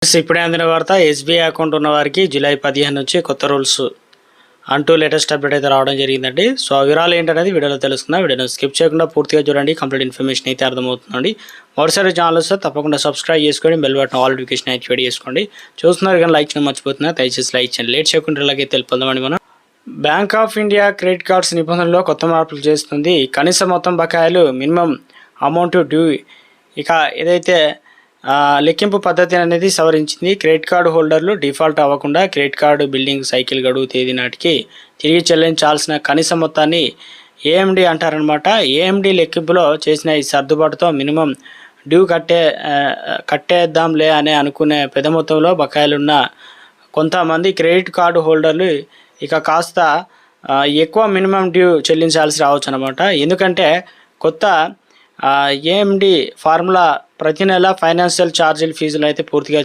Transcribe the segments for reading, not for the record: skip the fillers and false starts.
Friends, ఇప్పుడే అందిన వార్త. ఎస్బీఐ అకౌంట్ ఉన్న వారికి జూలై 15 నుంచి కొత్త రూల్స్ అంటూ లేటెస్ట్ అప్డేట్ అయితే రావడం జరిగిందండి. సో ఆ వివరాలు ఏంటనేది వీడియోలో తెలుసుకుందాం. వీడియోను స్కిప్ చేయకుండా పూర్తిగా చూడండి. కంప్లీట్ ఇన్ఫర్మేషన్ అయితే అర్థమవుతుందండి. మొదటిసారి ఛానల్ వస్తే తప్పకుండా సబ్స్క్రైబ్ చేసుకొని bell button all notification activate చేసుకోండి. చూస్తున్నారు కానీ లైక్ చేయడం మర్చిపోతున్నా, దయచేసి లైక్ చేయండి. లేట్ చేయకుండా ఇలాగే తెలుపుదామండి. మనం bank of India credit cards నిబంధనల్లో కొత్త మార్పులు చేస్తుంది. కనీస మొత్తం బకాయిలు, మినిమం అమౌంట్ డ్యూ, ఇక ఏదైతే లెక్కింపు పద్ధతి అనేది సవరించింది. క్రెడిట్ కార్డు హోల్డర్లు డిఫాల్ట్ అవ్వకుండా క్రెడిట్ కార్డు బిల్డింగ్ సైకిల్ గడువు తేదీ నాటికి తిరిగి చెల్లించాల్సిన కనీస మొత్తాన్ని ఏఎండి అంటారనమాట. ఏఎండి లెక్కింపులో చేసిన ఈ సర్దుబాటుతో మినిమం డ్యూ కట్టేద్దాంలే అని అనుకునే పెద్ద మొత్తంలో బకాయిలున్న కొంతమంది క్రెడిట్ కార్డు హోల్డర్లు ఇక కాస్త ఎక్కువ మినిమం డ్యూ చెల్లించాల్సి రావచ్చు అనమాట. ఎందుకంటే కొత్త ఏఎండి ఫార్ములా ప్రతి నెల ఫైనాన్షియల్ ఛార్జీల ఫీజులు అయితే పూర్తిగా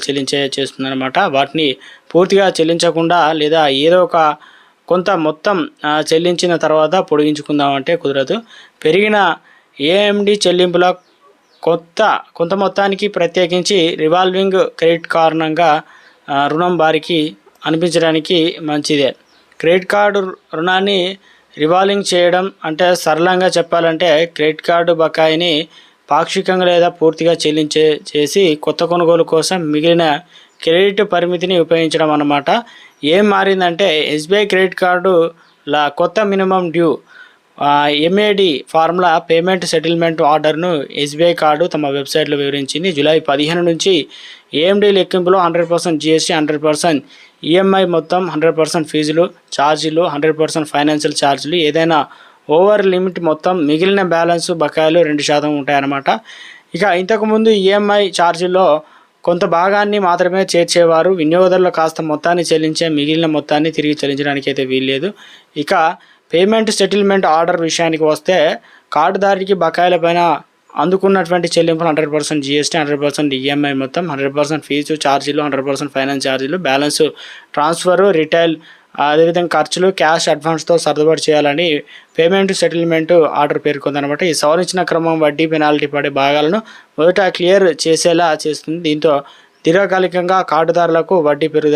చేస్తుందన్నమాట. వాటిని పూర్తిగా చెల్లించకుండా లేదా ఏదో ఒక కొంత మొత్తం చెల్లించిన తర్వాత పొడిగించుకుందామంటే కుదరదు. పెరిగిన ఏఎండి చెల్లింపుల కొంత మొత్తానికి ప్రత్యేకించి రివాల్వింగ్ క్రెడిట్ కారణంగా రుణం వారికి అనిపించడానికి మంచిదే. క్రెడిట్ కార్డు రుణాన్ని రివాల్వింగ్ చేయడం అంటే సరళంగా చెప్పాలంటే క్రెడిట్ కార్డు బకాయిని పాక్షికంగా లేదా పూర్తిగా చేసి కొత్త కొనుగోలు కోసం మిగిలిన క్రెడిట్ పరిమితిని ఉపయోగించడం అన్నమాట. ఏం మారిందంటే ఎస్బీఐ క్రెడిట్ కార్డుల కొత్త minimum due MAD formula payment settlement ఆర్డర్ను ఎస్బీఐ కార్డు తమ వెబ్సైట్లో వివరించింది. జూలై 15 నుంచి ఏఎండి లెక్కింపులో 100% జీఎస్టీ, 100% ఈఎంఐ మొత్తం, 100% ఫీజులు, ఛార్జీలు, 100% ఫైనాన్షియల్ ఛార్జీలు, ఏదైనా ఓవర్ లిమిట్ మొత్తం, మిగిలిన బ్యాలెన్స్ బకాయిలు 2% ఉంటాయన్నమాట. ఇక ఇంతకుముందు ఈఎంఐ ఛార్జీల్లో కొంత భాగాన్ని మాత్రమే చేర్చేవారు. వినియోగదారులు కాస్త మొత్తాన్ని చెల్లించే మిగిలిన మొత్తాన్ని తిరిగి చెల్లించడానికి అయితే వీల్లేదు. ఇక పేమెంట్ సెటిల్మెంట్ ఆర్డర్ విషయానికి వస్తే కార్డుదారికి బకాయిలపైన అందుకున్నటువంటి చెల్లింపులు 100% జీఎస్టీ, 100% ఈఎంఐ మొత్తం, 100% ఫీజు ఛార్జీలు, 100% ఫైనాన్స్ ఛార్జీలు, బ్యాలెన్స్ ట్రాన్స్ఫర్, రిటైల్, అదేవిధంగా ఖర్చులు క్యాష్ అడ్వాన్స్తో సర్దుబాటు చేయాలని పేమెంట్ సెటిల్మెంట్ ఆర్డర్ పేర్కొందనమాట. ఈ సవరించిన క్రమం వడ్డీ పెనాల్టీ పడే భాగాలను మొదట క్లియర్ చేసేలా చేస్తుంది. దీంతో దీర్ఘకాలికంగా కార్డుదారులకు వడ్డీ పెరుగుదల